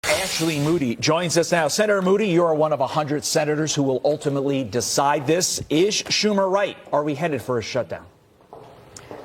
Ashley Moody joins us now. Senator Moody, you are one of 100 senators who will ultimately decide this. Is Schumer right? Are we headed for a shutdown?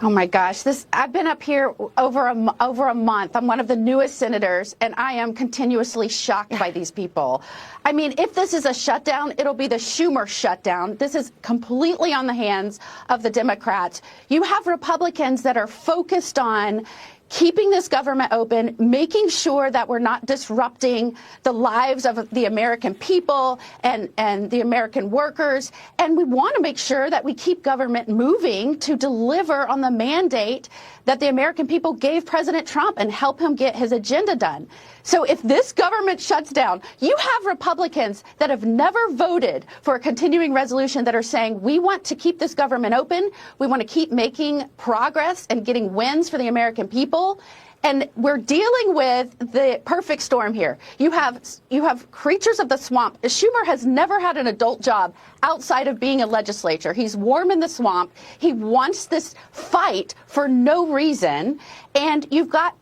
Oh my gosh, I've been up here over a month. I'm one of the newest senators, and I am continuously shocked by these people. I mean, if this is a shutdown, it'll be the Schumer shutdown. This is completely on the hands of the Democrats. You have Republicans that are focused on keeping this government open, making sure that we're not disrupting the lives of the American people and the American workers. And we want to make sure that we keep government moving to deliver on the mandate that the American people gave President Trump and help him get his agenda done. So if this government shuts down, you have Republicans that have never voted for a continuing resolution that are saying we want to keep this government open. We want to keep making progress and getting wins for the American people. And we're dealing with the perfect storm here. You have creatures of the swamp. Schumer has never had an adult job outside of being a legislator. He's warm in the swamp. He wants this fight for no reason. And you've got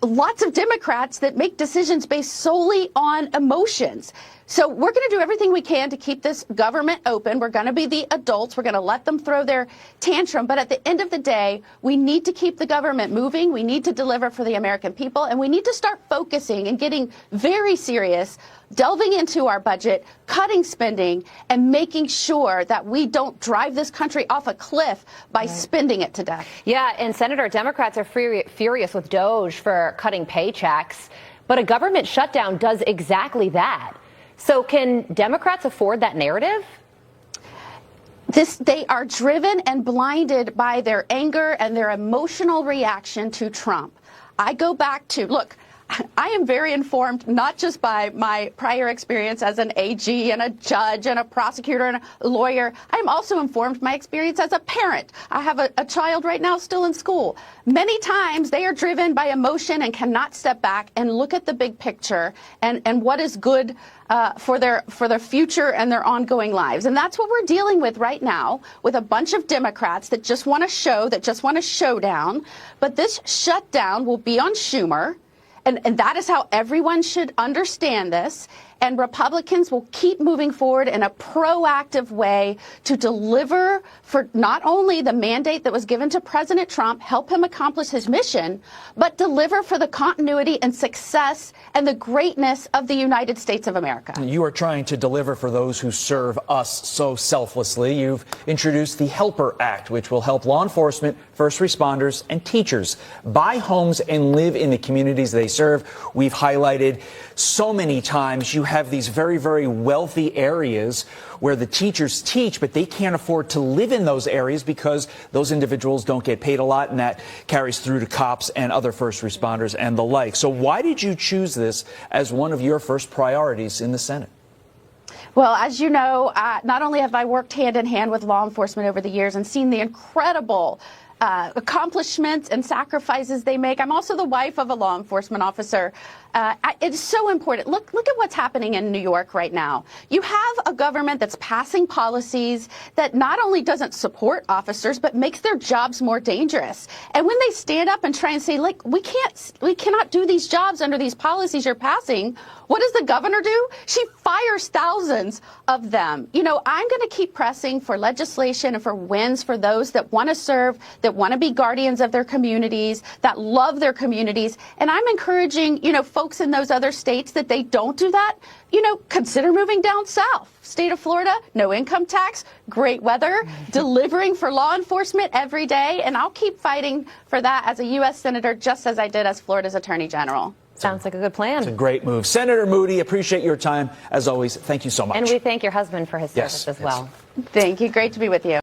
lots of Democrats that make decisions based solely on emotions. So we're going to do everything we can to keep this government open. We're going to be the adults. We're going to let them throw their tantrum. But at the end of the day, we need to keep the government moving. We need to deliver for the American people. And we need to start focusing and getting very serious, delving into our budget, cutting spending, and making sure that we don't drive this country off a cliff by spending it to death. Yeah, and Senator, Democrats are furious with DOJ for cutting paychecks. But a government shutdown does exactly that. So can Democrats afford that narrative? They are driven and blinded by their anger and their emotional reaction to Trump. I go back to, look, I am very informed, not just by my prior experience as an AG and a judge and a prosecutor and a lawyer. I'm also informed by my experience as a parent. I have a child right now still in school. Many times they are driven by emotion and cannot step back and look at the big picture and what is good for their future and their ongoing lives. And that's what we're dealing with right now with a bunch of Democrats that just want a showdown. But this shutdown will be on Schumer. And that is how everyone should understand this. And Republicans will keep moving forward in a proactive way to deliver for not only the mandate that was given to President Trump, help him accomplish his mission, but deliver for the continuity and success and the greatness of the United States of America. You are trying to deliver for those who serve us so selflessly. You've introduced the Helper Act, which will help law enforcement, first responders, and teachers buy homes and live in the communities they serve. We've highlighted so many times you have these very, very wealthy areas where the teachers teach, but they can't afford to live in those areas because those individuals don't get paid a lot, and that carries through to cops and other first responders and the like. So why did you choose this as one of your first priorities in the Senate? Well, as you know, not only have I worked hand in hand with law enforcement over the years and seen the incredible accomplishments and sacrifices they make. I'm also the wife of a law enforcement officer. It's so important. Look at what's happening in New York right now. You have a government that's passing policies that not only doesn't support officers, but makes their jobs more dangerous. And when they stand up and try and say, like, we cannot do these jobs under these policies you're passing, what does the governor do? She fires thousands of them. You know, I'm going to keep pressing for legislation and for wins for those that want to serve, that want to be guardians of their communities, that love their communities. And I'm encouraging, folks in those other states that they don't do that, consider moving down south. State of Florida, no income tax, great weather, delivering for law enforcement every day. And I'll keep fighting for that as a U.S. Senator, just as I did as Florida's Attorney General. Sounds like a good plan. It's a great move. Senator Moody, appreciate your time. As always, thank you so much. And we thank your husband for his service as well. Thank you. Great to be with you.